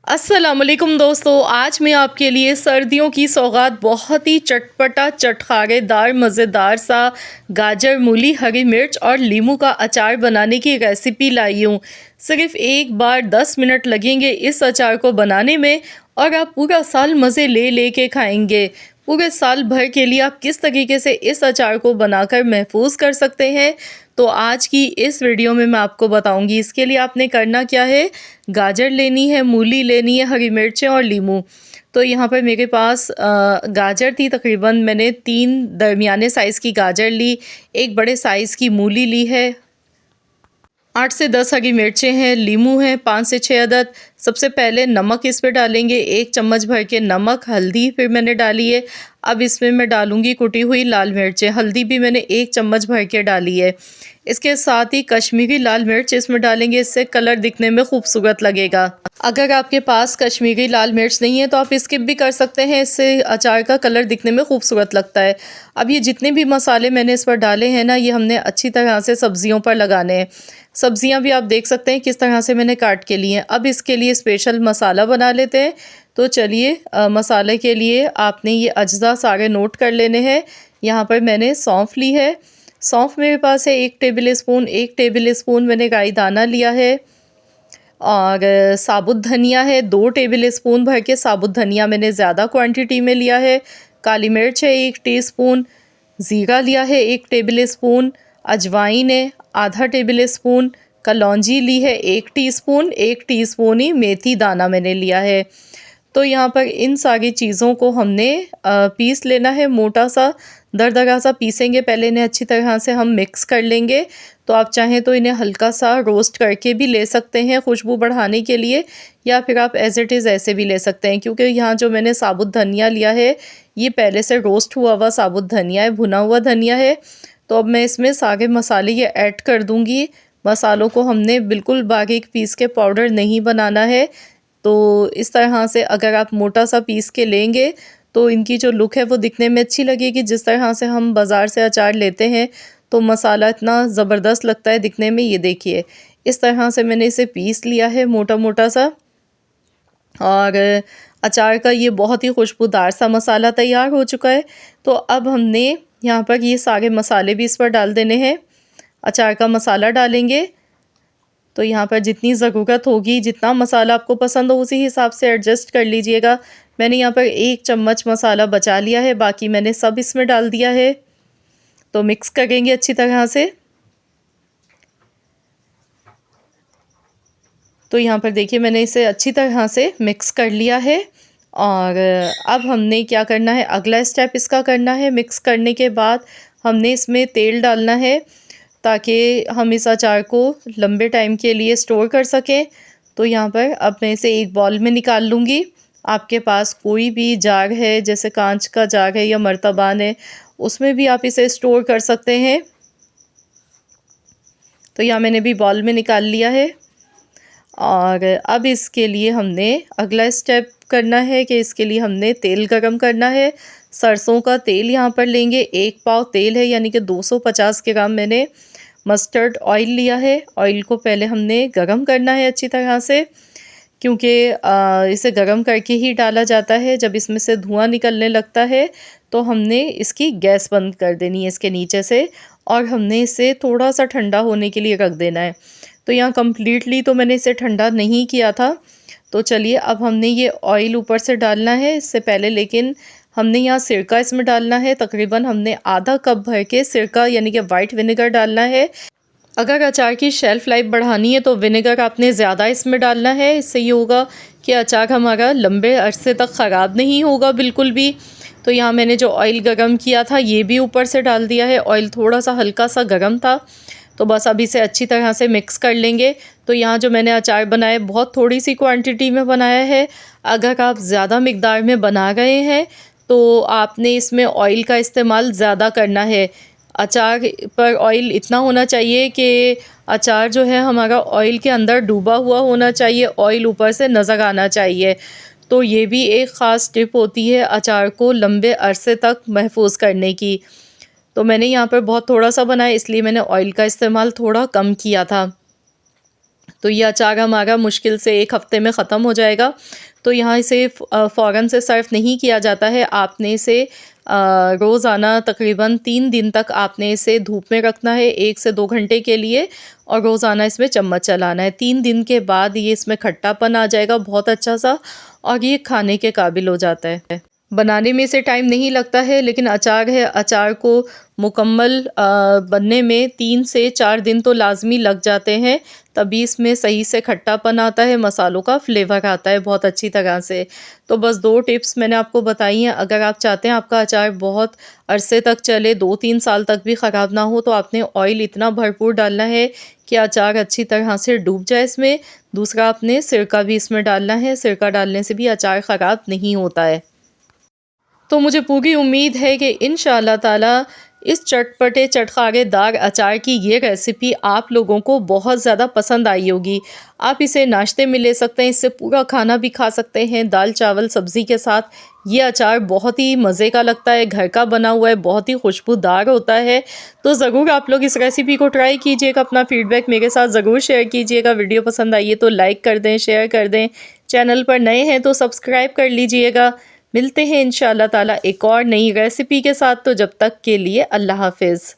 अस्सलामुअलैकुम दोस्तों, आज मैं आपके लिए सर्दियों की सौगात बहुत ही चटपटा चटखारेदार मज़ेदार सा गाजर मूली हरी मिर्च और नींबू का अचार बनाने की रेसिपी लाई हूँ। सिर्फ एक बार 10 मिनट लगेंगे इस अचार को बनाने में और आप पूरा साल मज़े ले ले के खाएंगे। पूरे साल भर के लिए आप किस तरीके से इस अचार को बनाकर महफूज कर सकते हैं, तो आज की इस वीडियो में मैं आपको बताऊंगी। इसके लिए आपने करना क्या है, गाजर लेनी है, मूली लेनी है, हरी मिर्चें और नींबू। तो यहाँ पर मेरे पास गाजर थी, तकरीबन मैंने 3 दरमियाने साइज़ की गाजर ली, एक बड़े साइज़ की मूली ली है, 8 से 10 हरी मिर्चें हैं, नींबू है 5 से 6 अदद। सबसे पहले नमक इस पे डालेंगे, 1 चम्मच भर के नमक, हल्दी फिर मैंने डाली है। अब इसमें मैं डालूंगी कुटी हुई लाल मिर्चें, हल्दी भी मैंने 1 चम्मच भर के डाली है। इसके साथ ही कश्मीरी लाल मिर्च इसमें डालेंगे, इससे कलर दिखने में खूबसूरत लगेगा। अगर आपके पास कश्मीरी लाल मिर्च नहीं है तो आप स्किप भी कर सकते हैं, इससे अचार का कलर दिखने में खूबसूरत लगता है। अब ये जितने भी मसाले मैंने इस पर डाले हैं ना, ये हमने अच्छी तरह से सब्जियों पर लगाने हैं। सब्जियां भी आप देख सकते हैं किस तरह से मैंने काट के लिए हैं। अब इसके लिए स्पेशल मसाला बना लेते हैं। तो चलिए, मसाले के लिए आपने ये अज्जा सारे नोट कर लेने हैं। यहाँ पर मैंने सौंफ ली है, सौंफ मेरे पास है 1 टेबल स्पून। 1 टेबल स्पून मैंने राई दाना लिया है और साबुत धनिया है 2 टेबल स्पून भर के साबुत धनिया मैंने ज़्यादा क्वांटिटी में लिया है। काली मिर्च है 1 टीस्पून, ज़ीरा लिया है 1 टेबल स्पून, अजवाइन है आधा टेबल स्पून, कलौंजी ली है 1 टीस्पून, 1 टीस्पून ही मेथी दाना मैंने लिया है। तो यहाँ पर इन सारी चीज़ों को हमने पीस लेना है, मोटा सा दरदरा सा पीसेंगे। पहले इन्हें अच्छी तरह से हम मिक्स कर लेंगे। तो आप चाहें तो इन्हें हल्का सा रोस्ट करके भी ले सकते हैं खुशबू बढ़ाने के लिए, या फिर आप एज़ इट इज़ ऐसे भी ले सकते हैं, क्योंकि यहाँ जो मैंने साबुत धनिया लिया है ये पहले से रोस्ट हुआ हुआ साबुत धनिया है, भुना हुआ धनिया है। तो अब मैं इसमें सारे मसाले ये ऐड कर दूँगी। मसालों को हमने बिल्कुल बारीक पीस के पाउडर नहीं बनाना है। तो इस तरह से अगर आप मोटा सा पीस के लेंगे तो इनकी जो लुक है वो दिखने में अच्छी लगेगी। जिस तरह से हम बाज़ार से अचार लेते हैं तो मसाला इतना ज़बरदस्त लगता है दिखने में। ये देखिए, इस तरह से मैंने इसे पीस लिया है मोटा मोटा सा, और अचार का ये बहुत ही खुशबूदार सा मसाला तैयार हो चुका है। तो अब हमने यहाँ पर ये सारे मसाले भी इस पर डाल देने हैं। अचार का मसाला डालेंगे तो यहाँ पर जितनी ज़रूरत होगी, जितना मसाला आपको पसंद हो उसी हिसाब से एडजस्ट कर लीजिएगा। मैंने यहाँ पर 1 चम्मच मसाला बचा लिया है, बाकी मैंने सब इसमें डाल दिया है। तो मिक्स करेंगे अच्छी तरह से। तो यहाँ पर देखिए मैंने इसे अच्छी तरह से मिक्स कर लिया है। और अब हमने क्या करना है, अगला स्टेप इसका करना है। मिक्स करने के बाद हमने इसमें तेल डालना है ताकि हम इस अचार को लंबे टाइम के लिए स्टोर कर सकें। तो यहाँ पर अब मैं इसे एक बाउल में निकाल लूँगी। आपके पास कोई भी जार है, जैसे कांच का जार है या मर्तबान है, उसमें भी आप इसे स्टोर कर सकते हैं। तो यहाँ मैंने भी बाउल में निकाल लिया है। और अब इसके लिए हमने अगला स्टेप करना है कि इसके लिए हमने तेल गरम करना है। सरसों का तेल यहाँ पर लेंगे, 1 पाव तेल है, यानी कि 250 ग्राम मैंने मस्टर्ड ऑयल लिया है। ऑयल को पहले हमने गरम करना है अच्छी तरह से, क्योंकि इसे गरम करके ही डाला जाता है। जब इसमें से धुआं निकलने लगता है तो हमने इसकी गैस बंद कर देनी है इसके नीचे से, और हमने इसे थोड़ा सा ठंडा होने के लिए रख देना है। तो यहाँ कम्प्लीटली तो मैंने इसे ठंडा नहीं किया था। तो चलिए, अब हमने ये ऑयल ऊपर से डालना है इससे पहले, लेकिन हमने यहाँ सिरका इसमें डालना है। तकरीबन हमने आधा कप भर के सिरका यानी कि वाइट विनेगर डालना है। अगर अचार की शेल्फ़ लाइफ बढ़ानी है तो विनेगर आपने ज़्यादा इसमें डालना है। इससे ये होगा कि अचार हमारा लंबे अरसे तक ख़राब नहीं होगा बिल्कुल भी। तो यहाँ मैंने जो ऑयल गरम किया था ये भी ऊपर से डाल दिया है। ऑयल थोड़ा सा हल्का सा गरम था। तो बस अब इसे अच्छी तरह से मिक्स कर लेंगे। तो यहाँ जो मैंने अचार बनाया बहुत थोड़ी सी क्वांटिटी में बनाया है। अगर आप ज़्यादा मिकदार में बना रहे हैं तो आपने इसमें ऑयल का इस्तेमाल ज़्यादा करना है। अचार पर ऑयल इतना होना चाहिए कि अचार जो है हमारा ऑयल के अंदर डूबा हुआ होना चाहिए, ऑयल ऊपर से नज़र आना चाहिए। तो ये भी एक ख़ास टिप होती है अचार को लंबे अरसे तक महफूज करने की। तो मैंने यहाँ पर बहुत थोड़ा सा बनाया, इसलिए मैंने ऑयल का इस्तेमाल थोड़ा कम किया था। तो ये अचार हमारा मुश्किल से 1 हफ़्ते में ख़त्म हो जाएगा। तो यहाँ इसे फ़ौरन से सर्व नहीं किया जाता है। आपने इसे रोज़ाना तकरीबन 3 दिन तक आपने इसे धूप में रखना है 1 से 2 घंटे के लिए और रोज़ाना इसमें चम्मच चलाना है। 3 दिन के बाद ये इसमें खट्टापन आ जाएगा बहुत अच्छा-सा और ये खाने के काबिल हो जाता है। बनाने में इसे टाइम नहीं लगता है, लेकिन अचार है, अचार को मुकम्मल बनने में 3 से 4 दिन तो लाज़मी लग जाते हैं, तभी इसमें सही से खट्टापन आता है, मसालों का फ्लेवर आता है बहुत अच्छी तरह से। तो बस 2 टिप्स मैंने आपको बताई हैं। अगर आप चाहते हैं आपका अचार बहुत अरसे तक चले, 2-3 साल तक भी ख़राब ना हो, तो आपने ऑयल इतना भरपूर डालना है कि अचार अच्छी तरह से डूब जाए इसमें। दूसरा, आपने सिरका भी इसमें डालना है, सिरका डालने से भी अचार ख़राब नहीं होता है। तो मुझे पूरी उम्मीद है कि इंशाअल्लाह ताला इस चटपटे चटखारेदार अचार की ये रेसिपी आप लोगों को बहुत ज़्यादा पसंद आई होगी। आप इसे नाश्ते में ले सकते हैं, इससे पूरा खाना भी खा सकते हैं, दाल चावल सब्ज़ी के साथ। ये अचार बहुत ही मज़े का लगता है, घर का बना हुआ है, बहुत ही खुशबूदार होता है। तो ज़रूर आप लोग इस रेसिपी को ट्राई कीजिएगा, अपना फ़ीडबैक मेरे साथ ज़रूर शेयर कीजिएगा। वीडियो पसंद आई है तो लाइक कर दें, शेयर कर दें। चैनल पर नए हैं तो सब्सक्राइब कर लीजिएगा। मिलते हैं इंशाअल्लाह ताला एक और नई रेसिपी के साथ। तो जब तक के लिए अल्लाह हाफ़िज़।